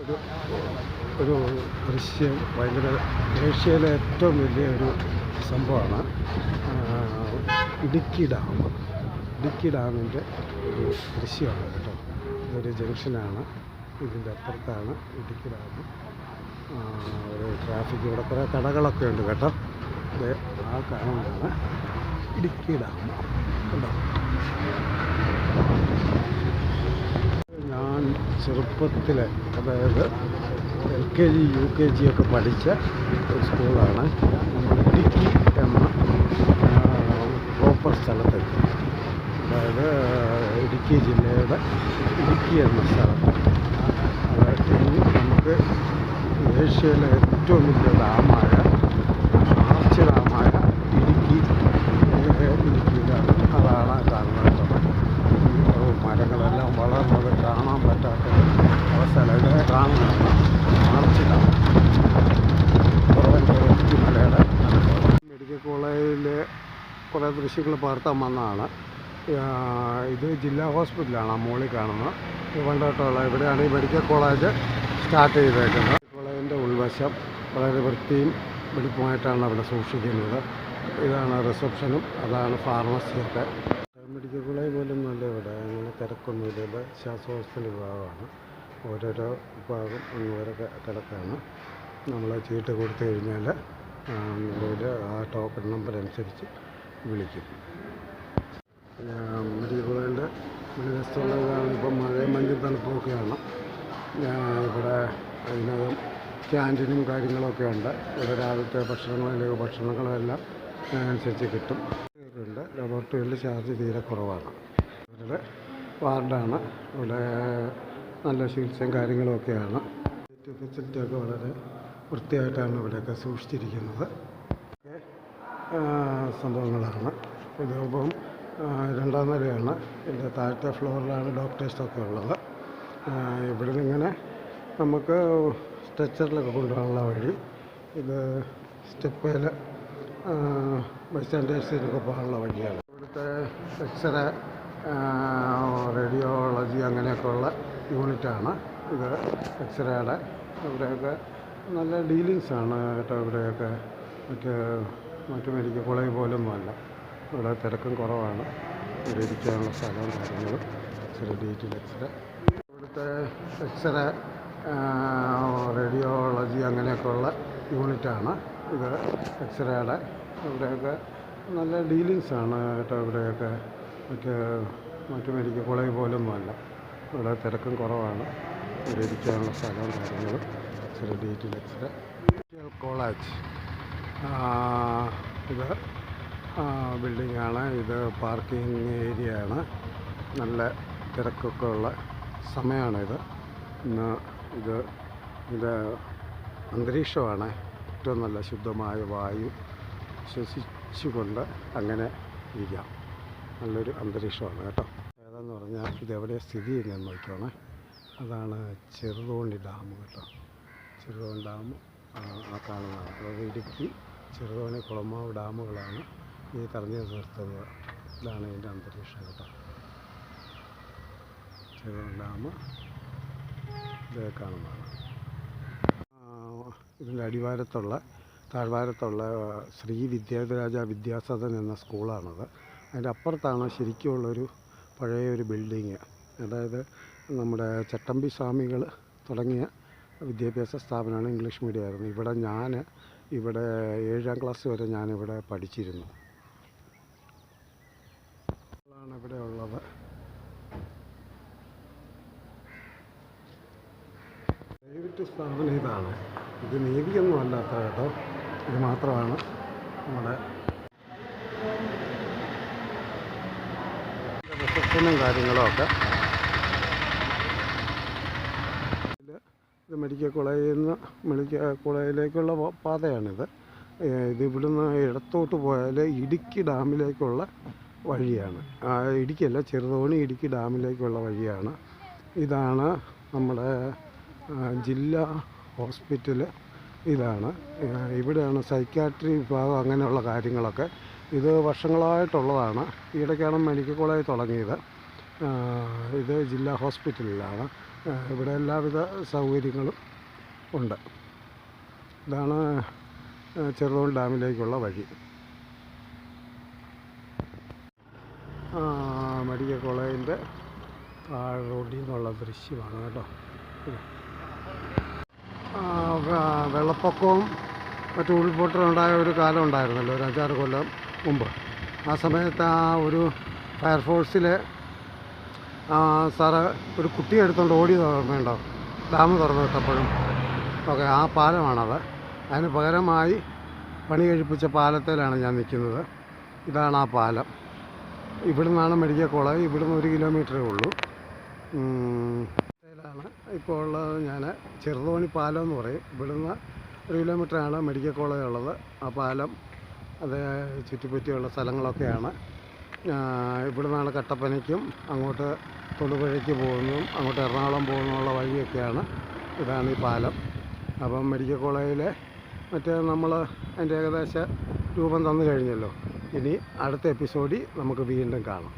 ഒരു ഒരു ദൃശ്യം ഭയങ്കര ഏഷ്യയിലെ ഏറ്റവും വലിയ ഒരു സംഭവമാണ് ഇടുക്കി ഡാം. ഇടുക്കി ഡാമിൻ്റെ ഒരു ദൃശ്യമാണ് കേട്ടോ. ഇതൊരു ജംഗ്ഷനാണ്. ഇതിൻ്റെ അപ്പുറത്താണ് ഇടുക്കി ഡാം. ഒരു ട്രാഫിക്, ഇവിടെ കുറേ കടകളൊക്കെ ഉണ്ട് കേട്ടോ. ഇത് ആ കാണുന്നതാണ് ഇടുക്കി ഡാം കേട്ടോ. ഞാൻ ചെറുപ്പത്തിൽ, അതായത് LKG UKG ഒക്കെ പഠിച്ച ഒരു സ്കൂളാണ്. നമ്മൾ ഇടുക്കി എന്ന പ്രോപ്പർ സ്ഥലത്തേക്ക്, അതായത് ഇടുക്കി ജില്ലയുടെ ഇടുക്കി എന്ന സ്ഥലത്ത്, അതായത് നമുക്ക് ഏഷ്യയിലെ ഏറ്റവും വലിയ ഡാമായ ആർച്ച് ഡാമായ ഇടുക്കിയിലാണ്. അതാണ് കാണുന്നത്. മരങ്ങളെല്ലാം വളർന്നത് കാണാൻ പറ്റാത്ത അവസ്ഥയിൽ കാണുന്നതാണ് ആർച്ച് ഡാം. കുറവൻകുളത്തി മലയുടെ മെഡിക്കൽ കോളേജിലെ കുറേ ദൃശ്യങ്ങൾ പകർത്താൻ വന്നതാണ്. ഇത് ജില്ലാ ഹോസ്പിറ്റലാണ് ആ മുകളിൽ കാണുന്നത്. പണ്ടോട്ടുള്ള ഇവിടെയാണ് ഈ മെഡിക്കൽ കോളേജ് സ്റ്റാർട്ട് ചെയ്തേക്കുന്നത്. കോളേജിൻ്റെ ഉൾവശം വളരെ വൃത്തിയും വെടിപ്പുമായിട്ടാണ് അവിടെ സൂക്ഷിക്കുന്നത്. ഇതാണ് റിസപ്ഷനും, അതാണ് ഫാർമസിയൊക്കെ. മെഡിക്കൽ കോളേജ് പോലും നല്ല ഇവിടെ അങ്ങനെ തിരക്കൊന്നുമില്ല. ഇത് ശ്വാസകോശത്തിൻ്റെ വിഭാഗമാണ്. ഓരോരോ വിഭാഗം അങ്ങോരൊക്കെ കിടക്കാണ്. നമ്മൾ ചീട്ട് കൊടുത്തു കഴിഞ്ഞാൽ നിലവിൽ ആ ടോക്കൺ നമ്പർ അനുസരിച്ച് വിളിക്കും. മെഡിക്കൽ കോളേജിൻ്റെ വെളിവശത്തുള്ള ഇതാണ്. ഇപ്പം മഴയും മഞ്ഞും തണുപ്പൊക്കെയാണ്. ഇവിടെ അതിനകം ക്യാൻറ്റീനും കാര്യങ്ങളൊക്കെ ഉണ്ട്. ഇവിടെ രാവിലത്തെ ഭക്ഷണങ്ങളെല്ലാം അനുസരിച്ച് കിട്ടും. ഉണ്ട്. ലബോറട്ടറിയിൽ ചാർജ് തീരെ കുറവാണ്. അവരുടെ വാർഡാണ്. ഇവിടെ നല്ല ചികിത്സയും കാര്യങ്ങളുമൊക്കെയാണ്. ഫെസിലിറ്റിയൊക്കെ വളരെ വൃത്തിയായിട്ടാണ് ഇവിടെയൊക്കെ സൂക്ഷിച്ചിരിക്കുന്നത്. സംഭവങ്ങളാണ്. ഇതിപ്പം 2ാം നിലയാണ്. ഇതിൻ്റെ താഴത്തെ ഫ്ലോറിലാണ് ഡോക്ടേഴ്സൊക്കെ ഉള്ളത്. ഇവിടെ നിന്നിങ്ങനെ നമുക്ക് സ്ട്രെച്ചറിലൊക്കെ കൊണ്ടുപോകാനുള്ള വഴി. ഇത് സ്റ്റെപ്പേൽ ബൈസ്റ്റാൻഡേഴ്സിനൊക്കെ പോകാനുള്ള വഴിയാണ്. ഇവിടുത്തെ എക്സ്റേ, റേഡിയോളജി അങ്ങനെയൊക്കെയുള്ള യൂണിറ്റാണ് ഇത്. എക്സ്റേയുടെ ഇവിടെയൊക്കെ നല്ല ഡീലിങ്സാണ് കേട്ടോ. ഇവിടെയൊക്കെ മറ്റു മെഡിക്കൽ കോളേജ് പോലൊന്നുമല്ല. ഇവിടെ തിരക്കും കുറവാണ്. ഇവിടെ ഇരിക്കാനുള്ള സ്ഥലവും കാര്യങ്ങളും. X-ray, detail x-ray. ഇവിടുത്തെ എക്സ്റേ, റേഡിയോളജി അങ്ങനെയൊക്കെയുള്ള യൂണിറ്റാണ് ഇത്. എക്സ്റേയുടെ ഇവിടെയൊക്കെ നല്ല ഡീലിങ്സാണ് കേട്ടോ. ഇവിടെയൊക്കെ മറ്റു മെഡിക്കൽ കോളേജ് പോലൊന്നുമല്ല. ഇവിടെ തിരക്കും കുറവാണ്. ഇവിടെ ഇരിക്കാനുള്ള സ്ഥലവും കാര്യങ്ങളും. X-ray, detail x-ray. കോളേജ് ഇത് ബിൽഡിങ്ങാണ്. ഇത് പാർക്കിംഗ് ഏരിയയാണ്. നല്ല തിരക്കൊക്കെ ഉള്ള സമയമാണിത്. ഇന്ന് ഇത് അന്തരീക്ഷമാണ്. ഏറ്റവും നല്ല ശുദ്ധമായ വായു ശ്വസിച്ചുകൊണ്ട് അങ്ങനെ ഇരിക്കാം. നല്ലൊരു അന്തരീക്ഷമാണ് കേട്ടോ. ഏതാന്ന് പറഞ്ഞാൽ ഇതെവിടെയാണ് സ്ഥിതി ചെയ്യുന്നതെന്ന് നോക്കിക്കോണേ. അതാണ് ചെറുതോണി ഡാം കേട്ടോ. ചെറുതോണി ഡാം ആ കാണുന്നതാണ്. അതായത് ഇടുക്കി, ചെറുതോണി, കുളമാവ് ഡാമുകളാണ് ഈ തെരഞ്ഞു നിർത്തുന്നത്. ഇതാണ് ഇതിൻ്റെ അന്തരീക്ഷം കേട്ടോ. ചെറുതോണി ഡാം ഇത് കാണുന്നതാണ്. ഇതിൻ്റെ താഴ്വാരത്തുള്ള ശ്രീ വിദ്യാധരാജ വിദ്യാസദൻ എന്ന സ്കൂളാണത്. അതിൻ്റെ അപ്പുറത്താണ് ശരിക്കുമുള്ളൊരു പഴയൊരു ബിൽഡിങ്. അതായത് നമ്മുടെ ചട്ടമ്പി സ്വാമികൾ തുടങ്ങിയ വിദ്യാഭ്യാസ സ്ഥാപനമാണ്. ഇംഗ്ലീഷ് മീഡിയമായിരുന്നു. ഇവിടെ 7ാം ക്ലാസ് വരെ ഞാനിവിടെ പഠിച്ചിരുന്നു. ാണ് ഇവിടെ ഉള്ളത്. പ്രൈവറ്റ് സ്ഥാപനം ഇതാണ്. ഇത് നേവിയൊന്നും അല്ലാത്ത കേട്ടോ. ഇത് മാത്രമാണ് നമ്മുടെ റിസപ്ഷനും കാര്യങ്ങളും ഒക്കെ. ഇത് മെഡിക്കൽ കോളേജിലേക്കുള്ള പാതയാണിത്. ഇതിവിടുന്ന് ഇടത്തോട്ട് പോയാൽ ഇടുക്കി ഡാമിലേക്കുള്ള വഴിയാണ്. ഇടുക്കിയല്ല, ചെറുതോണി ഇടുക്കി ഡാമിലേക്കുള്ള വഴിയാണ്. ഇതാണ് നമ്മുടെ ജില്ലാ ഹോസ്പിറ്റൽ. ഇതാണ് ഇവിടെയാണ് സൈക്യാട്രി വിഭാഗം അങ്ങനെയുള്ള കാര്യങ്ങളൊക്കെ. ഇത് വർഷങ്ങളായിട്ടുള്ളതാണ്. ഈയിടയ്ക്കാണ് മെഡിക്കൽ കോളേജ് തുടങ്ങിയത്. ഇത് ജില്ലാ ഹോസ്പിറ്റലിലാണ്. ഇവിടെ എല്ലാവിധ സൗകര്യങ്ങളും ഉണ്ട്. ഇതാണ് ചെറുതോണി ഡാമിലേക്കുള്ള വഴി. മെഡിക്കൽ കോളേജിൻ്റെ റോഡിൽ നിന്നുള്ള ദൃശ്യമാണ് കേട്ടോ. വെള്ളപ്പൊക്കവും മറ്റു ഉരുൾപൊട്ടലുണ്ടായ ഒരു കാലം ഉണ്ടായിരുന്നല്ലോ, ഒരു 5-6 കൊല്ലം മുമ്പ്. ആ സമയത്ത് ഒരു ഫയർഫോഴ്സിലെ സാറ് ഒരു കുട്ടിയെ എടുത്തുകൊണ്ട് ഓടിയത് ഓർമ്മയുണ്ടോ? ഡാം തുറന്നു വിട്ടപ്പോഴും ഓക്കെ, ആ പാലമാണത്. അതിന് പകരമായി പണി കഴിപ്പിച്ച പാലത്തിലാണ് ഞാൻ നിൽക്കുന്നത്. ഇതാണ് ആ പാലം. ഇവിടെ നിന്നാണ് മെഡിക്കൽ കോളേജ്. ഇവിടുന്ന് 1 കിലോമീറ്ററേ ഉള്ളൂ. ാണ് ഇപ്പോൾ ഉള്ളത്. ഞാൻ ചെറുതോണി പാലം എന്ന് പറയും. ഇവിടുന്ന് 1 കിലോമീറ്ററാണ് മെഡിക്കൽ കോളേജ് ഉള്ളത്. ആ പാലം അത് ചുറ്റിപ്പറ്റിയുള്ള സ്ഥലങ്ങളൊക്കെയാണ്. ഇവിടെ നിന്നാണ് കട്ടപ്പനയ്ക്കും അങ്ങോട്ട് തൊടുപുഴയ്ക്ക് പോകുന്നതും അങ്ങോട്ട് എറണാകുളം പോകുന്നതുള്ള വഴിയൊക്കെയാണ്. ഇതാണ് ഈ പാലം. അപ്പം മെഡിക്കൽ കോളേജിലെ നമ്മൾ അതിൻ്റെ ഏകദേശ രൂപം തന്നു കഴിഞ്ഞല്ലോ. ഇനി അടുത്ത എപ്പിസോഡിൽ നമുക്ക് വീണ്ടും കാണാം.